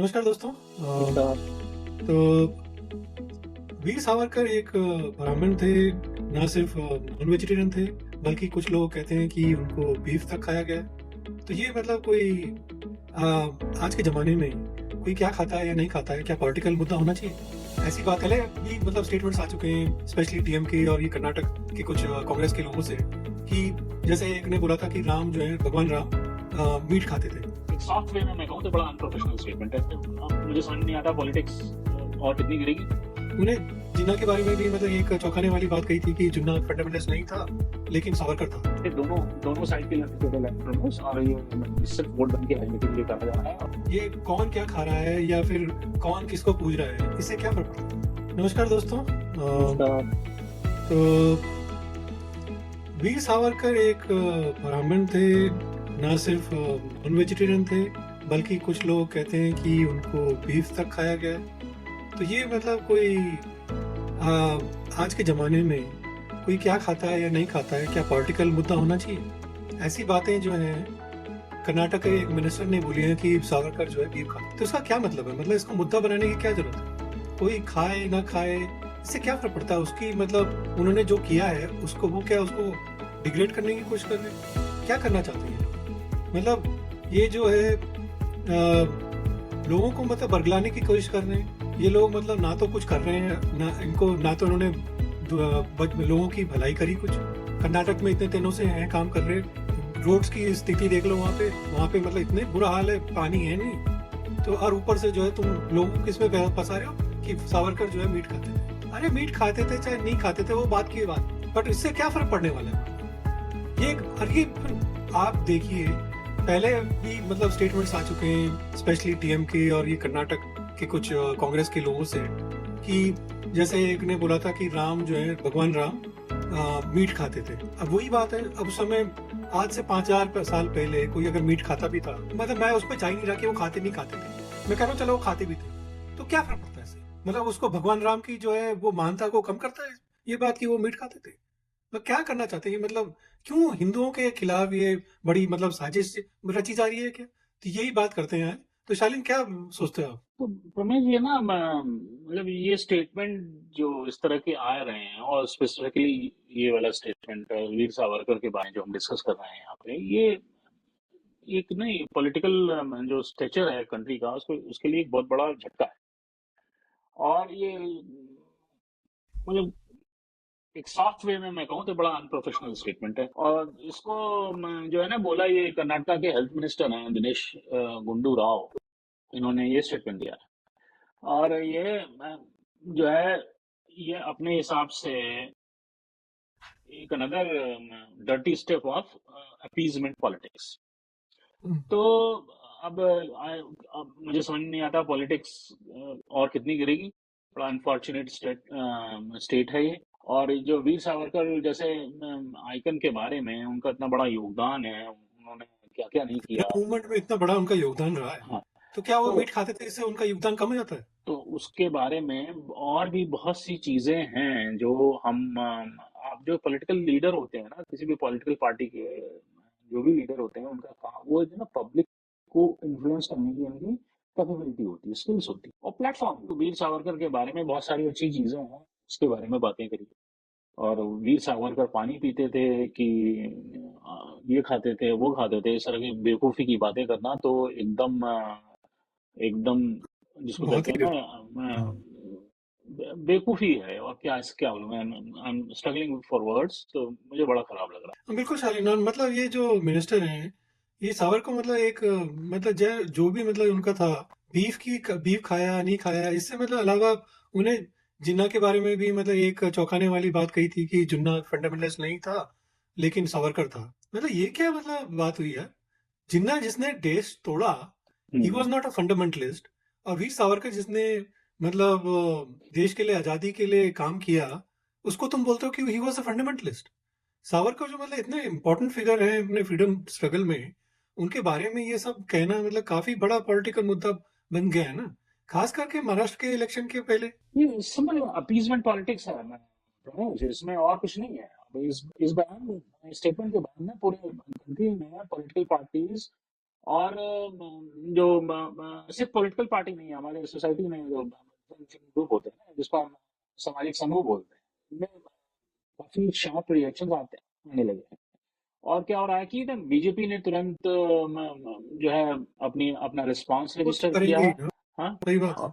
नमस्कार दोस्तों। उसका तो वीर सावरकर एक ब्राह्मण थे। ना सिर्फ नॉन वेजिटेरियन थे, बल्कि कुछ लोग कहते हैं कि उनको बीफ तक खाया गया। तो ये मतलब कोई आज के ज़माने में कोई क्या खाता है या नहीं खाता है, क्या पॉलिटिकल मुद्दा होना चाहिए? ऐसी बात है भी मतलब स्टेटमेंट्स आ चुके हैं, स्पेशली टीएमके और ये कर्नाटक के कुछ कांग्रेस के लोगों से, कि जैसे एक ने बोला था कि राम जो है, भगवान राम मीट खाते थे। एक सॉफ्ट वे में मैं कहूँ तो बड़ा अनप्रोफेशनल स्टेटमेंट है। अब मुझे समझ नहीं आता पॉलिटिक्स और कितनी गिरेगी। उन्हें जिन्ना के बारे में भी मतलब एक चौंकाने वाली बात कही थी कि जिन्ना फंडामेंटलिस्ट नहीं था, लेकिन सावरकर था। ये दोनों दोनों साइड के लड़के और ये सिर्फ वोट बैंक के हाईवे के लिए कहा जा रहा है। ये कौन क्या खा रहा है या फिर कौन किसको पूज रहा है, इससे क्या फर्क पड़ता है? नमस्कार दोस्तों। उसका तो वीर सावरकर एक ब्राह्मण थे। ना सिर्फ नॉन वेजिटेरियन थे, बल्कि कुछ लोग कहते हैं कि उनको बीफ तक खाया गया। तो ये मतलब कोई आज के ज़माने में कोई क्या खाता है या नहीं खाता है, क्या पॉलिटिकल मुद्दा होना चाहिए? ऐसी बातें जो हैं कर्नाटक के एक मिनिस्टर ने बोली हैं कि सावरकर जो है बीफ खाता। तो इसका क्या मतलब है? मतलब इसको मुद्दा बनाने की क्या जरूरत है? कोई खाए ना खाए, इससे क्या फर्क पड़ता है? उसकी मतलब उन्होंने जो किया है उसको वो क्या उसको डिग्रेड करने की कोशिश कर रहे हैं? क्या करना चाहते हैं ये लोग? मतलब ये जो है लोगों को मतलब बरगलाने की कोशिश कर रहे हैं ये लोग। मतलब ना तो कुछ कर रहे हैं, ना इनको, ना तो उन्होंने लोगों की भलाई करी कुछ। कर्नाटक में इतने दिनों से हैं काम कर रहे, रोड्स की स्थिति देख लो वहाँ पे मतलब इतने बुरा हाल है, पानी है नहीं। तो और ऊपर से जो है तुम लोगों को किसमें फंसा रहे हो कि सावरकर जो है मीट खाते थे। अरे मीट खाते थे चाहे नहीं खाते थे वो बात की बात, बट इससे क्या फर्क पड़ने वाला है? ये अरे आप देखिए, पहले भी मतलब स्टेटमेंट्स आ चुके हैं, स्पेशली टीएमके और ये कर्नाटक के कुछ कांग्रेस के लोगों से, कि जैसे एक ने बोला था कि राम जो है, भगवान राम मीट खाते थे। अब वही बात है, अब उस समय आज से 5,000 साल पहले कोई अगर मीट खाता भी था, मतलब मैं उस पर जा ही नहीं रहा कि वो खाते नहीं खाते थे, मैं कह रहा हूँ चलो वो खाते भी थे, तो क्या फर्क पड़ता है इससे? मतलब उसको भगवान राम की जो है वो मानता को कम करता है ये बात कि वो मीट खाते थे? मतलब क्या करना चाहते हैं ये? मतलब क्यों हिंदुओं के खिलाफ ये बड़ी मतलब साजिश रची जा रही है क्या? तो यही बात करते हैं आज। तो शालीन क्या सोचते हो आप? तो रमेश ये ना मतलब ये स्टेटमेंट जो इस तरह के आ रहे हैं और स्पेसिफिकली ये वाला स्टेटमेंट वीर सावरकर के बारे में जो हम डिस्कस कर रहे हैं यहाँ पे, ये एक नहीं पॉलिटिकल जो स्टेचर है कंट्री का उसको उसके लिए एक बहुत बड़ा झटका है। और ये मतलब एक सॉफ्ट वे में मैं कहूँ तो बड़ा अनप्रोफेशनल स्टेटमेंट है। और इसको जो है ना बोला ये कर्नाटका के हेल्थ मिनिस्टर हैं दिनेश गुंडू राव, इन्होंने ये स्टेटमेंट दिया है। और ये जो है ये अपने हिसाब से एक another dirty step of appeasement politics. Hmm, तो अब मुझे समझ नहीं आता पॉलिटिक्स और कितनी गिरेगी। बड़ा अनफॉर्चुनेट स्टेट है ये। और जो वीर सावरकर जैसे आइकन के बारे में उनका इतना बड़ा योगदान है, उन्होंने क्या क्या नहीं किया। फ्रीडम मूवमेंट में इतना बड़ा उनका योगदान रहा है, हाँ। तो क्या वो तो मीट खाते थे इससे उनका योगदान कम हो जाता है? तो उसके बारे में और भी बहुत सी चीजें हैं जो हम आप जो पॉलिटिकल लीडर होते हैं ना किसी भी पॉलिटिकल पार्टी के, जो भी लीडर होते हैं उनका काम वो जो ना पब्लिक को इन्फ्लुएंस करने की उनकी कैपेबिलिटी होती है, स्किल्स होती है और प्लेटफॉर्म। तो वीर सावरकर के बारे में बहुत सारी अच्छी चीजें हैं, उसके बारे में बातें करिए। और वीर सावरकर पानी पीते थे कि ये खाते थे वो खाते थे, इस तरह की बेवकूफी की बातें करना तो एकदम एकदम जिसको बहुत कहते ही हैं ना हाँ। बेवकूफी है। और क्या क्या बोलूं मैं, I am struggling for words, तो मुझे बड़ा खराब लग रहा बिल्कुल शालीन, और मतलब ये जो मिनिस्टर हैं, ये सावरकर मतलब एक मतलब जो भी मतलब उनका था, बीफ खाया नहीं खाया, इससे मतलब अलावा उन्हें जिन्ना के बारे में भी मतलब एक चौंकाने वाली बात कही थी कि जिन्ना फंडामेंटलिस्ट नहीं था, लेकिन सावरकर था। मतलब ये क्या मतलब बात हुई है? जिन्ना जिसने देश तोड़ा, है। He was not a fundamentalist. और वीर सावरकर जिसने मतलब देश के लिए, आजादी के लिए काम किया, उसको तुम बोलते हो कि he was a fundamentalist? Savarkar जो मतलब इतने इंपॉर्टेंट फिगर हैं अपने फ्रीडम स्ट्रगल में, उनके बारे में ये सब कहना मतलब काफी बड़ा पॉलिटिकल मुद्दा बन गया है ना, खास करके महाराष्ट्र के इलेक्शन के पहले। ये सिंपल अपीजमेंट पॉलिटिक्स है। मैं रमेश, इसमें और कुछ नहीं है। अब इस बयान स्टेटमेंट के बाद में पूरे कंट्री में पॉलिटिकल पार्टीज और जो सिर्फ पॉलिटिकल पार्टी नहीं है, हमारे सोसाइटी में जो ग्रुप होते हैं ना, जिसको हम सामाजिक समूह बोलते हैं, इनमें काफी शार्प रिएक्शन आने लगे हैं। और क्या हो रहा है कि ना बीजेपी ने तुरंत जो है अपना रिस्पांस वो तो रजिस्टर किया करेंगे ही है। ना, हाँ। सही बात है।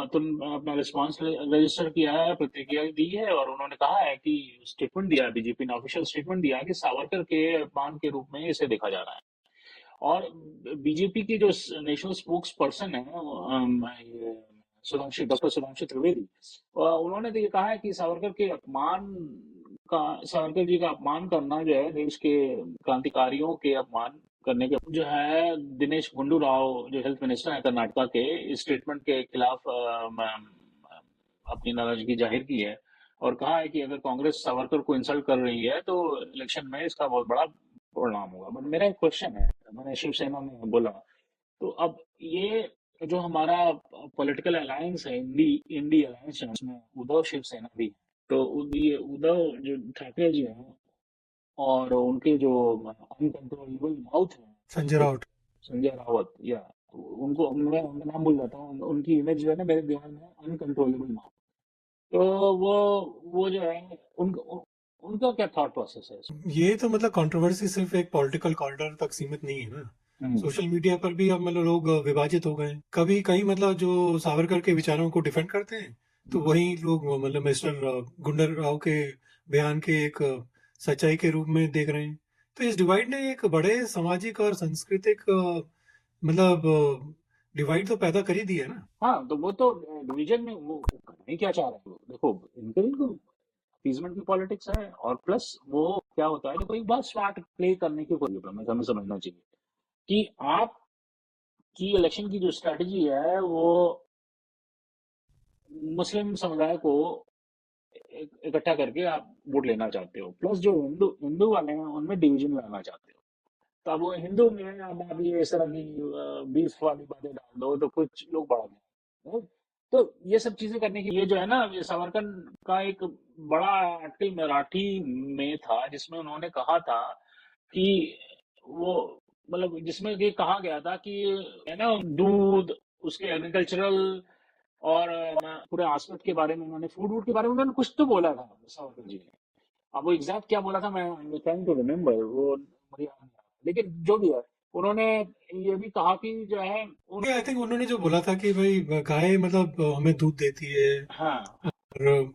तुम अपना रिस्पांस रजिस्टर किया है, प्रतिक्रिया दी है, और उन्होंने कहा है कि स्टेटमेंट दिया है, बीजेपी ने ऑफिशियल स्टेटमेंट दिया है कि सावरकर के अपमान के रूप में इसे देखा जा रहा है। और बीजेपी के जो नेशनल स्पोक्स पर्सन है, ये सुधांशु, डॉक्टर सुधांशु त्रिवेदी, उन्होंने तो ये कहा है कि सावरकर जी का अपमान करना जो है, देश के क्रांतिकारियों के अपमान करने के, जो है दिनेश गुंडू राव जो हेल्थ मिनिस्टर है कर्नाटका के, इस स्टेटमेंट के खिलाफ अपनी नाराजगी जाहिर की है, और कहा है कि अगर कांग्रेस सावरकर को इंसल्ट कर रही है तो इलेक्शन में इसका बहुत बड़ा परिणाम होगा। बट मेरा एक क्वेश्चन है, मैंने शिवसेना में बोला, तो अब ये जो हमारा पॉलिटिकल अलायंस है, इंडी अलायंस है, उसमें उद्धव शिवसेना भी है। तो ये उद्धव जो ठाकरे जी हैं, और उनके जो अनकंट्रोलेबल माउथ है, संजय तो राउत। संजय रावत, या उनको मैं उनका नाम भूल जाता हूँ, उनकी इमेज जो है ना मेरे दिमाग में, अनकंट्रोलेबल माउथ। तो वो जो है उनका क्या थॉट प्रोसेस है इसमें? ये तो मतलब कंट्रोवर्सी सिर्फ एक पॉलिटिकल कॉरिडोर तक सीमित नहीं है ना, हम्म। सोशल मीडिया पर भी अब मतलब लोग विभाजित हो गए हैं। कभी कहीं मतलब जो सावरकर के विचारों को डिफेंड करते हैं, तो वहीं लोग मतलब मिस्टर गुंडर राव के बयान के एक सच्चाई के रूप में देख रहे हैं। तो इस डिवाइड ने एक बड़े सामाजिक और सांस्कृतिक मतलब डिवाइड तो पैदा कर ही दिया है ना। हाँ, तो वो तो डिवीजन में वो करना ही क्या चाह रहे हैं वो। देखो, इनके तो अपीजमेंट की पॉलिटिक्स है, और प्लस वो क्या होता है, देखो एक बात स्मार्ट प्ले करने की कोई प्रॉब्लम हमें समझना चाहिए कि आपकी इलेक्शन की जो स्ट्रेटजी है वो मुस्लिम समुदाय को इकट्ठा करके आप वोट लेना चाहते हो, प्लस जो हिंदू हिंदू वाले हैं उनमें डिवीजन लाना चाहते हो। तो अब वो हिंदू में अब आप ये इस तरह की बीफ वाली बातें डाल दो तो कुछ लोग बढ़ा दें। तो ये सब चीजें करने के लिए जो है ना, ये सावरकर का एक बड़ा आर्टिकल मराठी में था, जिसमें उन्होंने कहा था कि वो, मतलब जिसमें ये कहा गया था कि है ना, दूध, उसके एग्रीकल्चरल, और पूरे आस्पेक्ट के बारे में उन्होंने, फूड वूड के बारे में उन्होंने कुछ तो बोला था सावरकर जी ने। अब वो एग्जैक्ट क्या बोला था, मैं ट्राइंग टू रिमेम्बर, वो मुझे याद नहीं आ रहा। लेकिन जो भी है, उन्होंने ये भी कहा कि जो है आई थिंक उन्होंने जो बोला था कि भाई गाय मतलब हमें दूध देती है, हाँ। और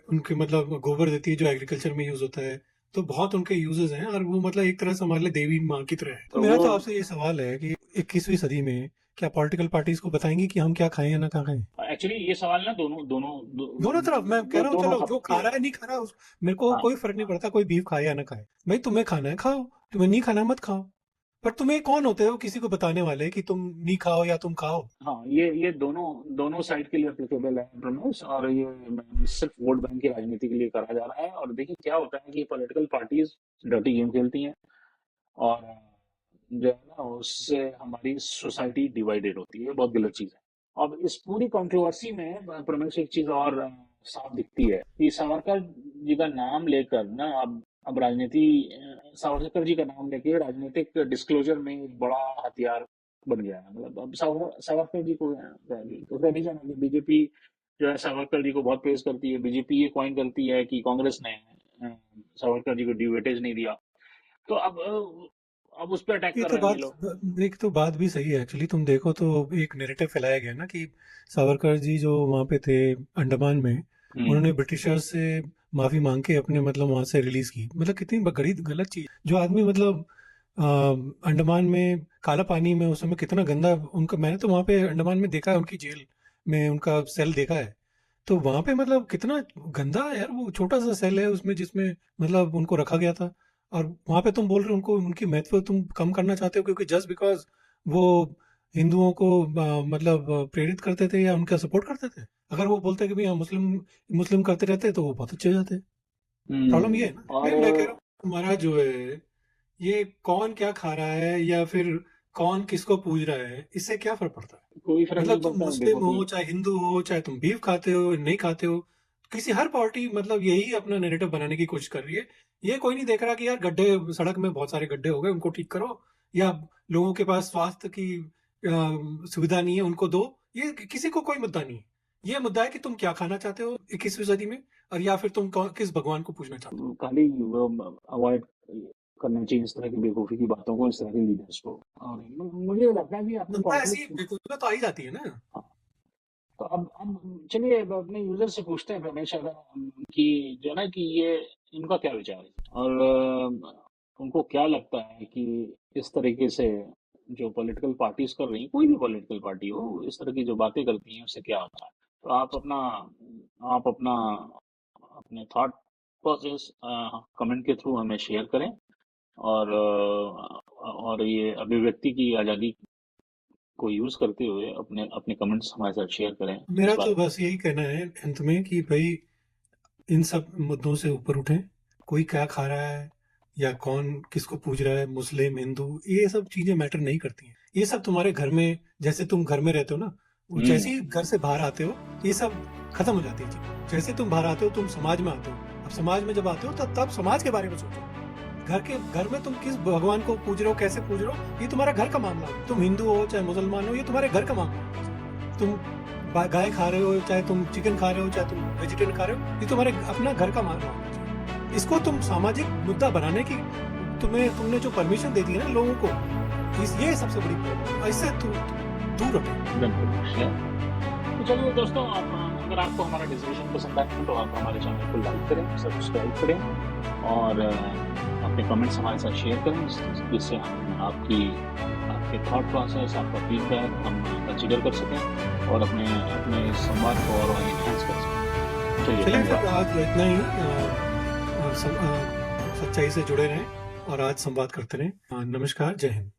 उनके मतलब गोबर देती है जो एग्रीकल्चर में यूज होता है। तो बहुत उनके यूजेस हैं, और वो मतलब एक तरह से हमारे लिए देवी माँ की तरह है। तो तो मेरा वो तो आपसे ये सवाल है कि 21वीं सदी में क्या पॉलिटिकल पार्टीज को बताएंगी कि हम क्या खाएं या ना खाएं? एक्चुअली ये सवाल ना दोनों दोनों दोनों तरफ मैं कह रहा हूँ, दोनों चलो जो खप खा के रहा है। है नहीं खा रहा मेरे को हाँ। कोई फर्क नहीं पड़ता, कोई बीफ खाए या ना खाए। भाई तुम्हें खाना है खाओ, तुम्हें नहीं खाना है मत खाओ। पर तुम्हें कौन होते हो किसी को बताने वाले कि तुम नहीं खाओ या तुम खाओ? हाँ, ये दोनों दोनों साइड के लिए एप्लीकेबल है प्रमोस, और ये सिर्फ वोट बैंक की राजनीति के लिए करा जा रहा है। और देखिए क्या होता है कि पॉलिटिकल पार्टीज डर्टी गेम खेलती हैं, और जो है ना, उससे हमारी सोसाइटी डिवाइडेड होती है, बहुत गलत चीज है। अब इस पूरी कंट्रोवर्सी में प्रमेश एक चीज और साफ दिखती है कि सावरकर जी का नाम लेकर ना, अब राजनीति, सावरकर जी का नाम लेके राजनीतिक डिस्क्लोजर में एक बड़ा हथियार बन गया है। मतलब अब सावरकर जी को तो कह नहीं जाना कि बीजेपी जो है सावरकर जी को बहुत प्रेस करती है, बीजेपी ये क्वाइन करती है कि कांग्रेस ने सावरकर जी को ड्यू वेटेज नहीं दिया। तो अब उस पर अटैक ये कर तो रहे हैं ये बात लोग। एक तो बात भी सही है एक्चुअली। तुम देखो तो एक नैरेटिव फैलाया गया ना कि सावरकर जी जो वहाँ पे थे अंडमान में, हम्म। उन्होंने ब्रिटिशर्स से माफी मांग के अपने मतलब वहां से रिलीज की। मतलब कितनी बड़ी गलत चीज। जो आदमी मतलब अंडमान में काला पानी में उस समय कितना गंदा उनका, मैंने तो वहां पे अंडमान में देखा है, उनकी जेल में उनका सेल देखा है। तो वहां पे मतलब कितना गंदा है यार, वो छोटा सा सेल है उसमें जिसमें मतलब उनको रखा गया था। और वहां पे तुम बोल रहे हो उनको उनकी महत्व तुम कम करना चाहते हो क्योंकि जस्ट बिकॉज वो हिंदुओं को मतलब प्रेरित करते थे या उनका सपोर्ट करते थे। अगर वो बोलते कि भाई हम मुस्लिम मुस्लिम करते रहते तो वो बहुत अच्छे हो जाते। प्रॉब्लम ये है ना, और मैं कह रहा हूँ हमारा जो है ये कौन क्या खा रहा है या फिर कौन किसको पूज रहा है, इससे क्या फर्क पड़ता है? कोई फर्क मतलब नहीं तुम पड़ता, मुस्लिम देखो कि हो चाहे हिंदू हो, चाहे तुम बीफ खाते हो नहीं खाते हो, किसी हर पार्टी मतलब यही अपना नैरेटिव बनाने की कोशिश कर रही है। ये कोई नहीं देख रहा कि यार गड्ढे, सड़क में बहुत सारे गड्ढे हो गए उनको ठीक करो, या लोगों के पास स्वास्थ्य की सुविधा नहीं है, उनको दो। ये किसी को कोई मुद्दा नहीं है। ये मुद्दा है कि तुम क्या खाना चाहते हो 21वीं सदी में, और या फिर तुम किस भगवान को पूजना चाहते हो। खाली अवॉइड करना चाहिए इस तरह की बेवकूफ़ी की बातों को, इस तरह के लीडर्स को। और मुझे लगता है कि आपने जनता ऐसी कॉन्फ्लिक्ट। बेवकूफियां तो आ ही जाती है ना। हाँ, तो अब चलिए अब अपने यूजर से पूछते हैं रमेश अगर कि जो है ना कि ये इनका क्या विचार है और उनको क्या लगता है कि इस तरीके से जो पॉलिटिकल पार्टीज कर रही हैं, कोई भी पॉलिटिकल पार्टी हो, इस तरह की जो बातें करती हैं उससे क्या होता है। तो आप अपना अपने थॉट प्रोसेस कमेंट के थ्रू हमें शेयर करें और ये अभिव्यक्ति की आज़ादी को यूज करते हुए अपने अपने कमेंट्स हमारे साथ शेयर करें इस मेरा तो बारे में। बस यही कहना है अंत में कि भाई इन सब मुद्दों से ऊपर उठें। कोई क्या खा रहा है या कौन किसको पूज रहा है, मुस्लिम हिंदू, ये सब चीजें मैटर नहीं करती हैं। ये सब तुम्हारे घर में, जैसे तुम घर में रहते हो ना, वो जैसे ही घर से बाहर आते हो ये सब खत्म हो जाती है चीजें। जैसे तुम बाहर आते हो तुम समाज में आते हो। अब समाज में जब आते हो तब समाज के बारे में सोचो। घर में तुम किस भगवान को पूज रहे हो, कैसे पूज रहे हो, ये तुम्हारा घर का मामला है। तुम हिंदू हो चाहे मुसलमान हो, ये तुम्हारे घर का मामला है। तुम गाय खा रहे हो, चाहे तुम चिकन खा रहे हो, चाहे तुम वेजिटेरियन खा रहे हो, ये तुम्हारे अपना घर का मामला है। इसको तुम सामाजिक मुद्दा बनाने की तुमने जो परमिशन दे दी है ना लोगों को, ये सबसे बड़ी प्रॉब्लम है। इससे दूर रहो। बिल्कुल। तो चलिए दोस्तों, अगर आपको हमारा डिस्कशन पसंद आए तो आप हमारे चैनल को लाइक करें, सब्सक्राइब करें और अपने कमेंट्स हमारे साथ शेयर करें, जिससे हम आपके थॉट प्रोसेस, आपका फीडबैक हम कंसिडर कर सकें और अपने संवाद को और एनहांस कर सकें। चलिए चलिए फिर धन्यवाद। आज इतना ही। सच्चाई से जुड़े रहें और आज संवाद करते रहें। नमस्कार, जय हिंद।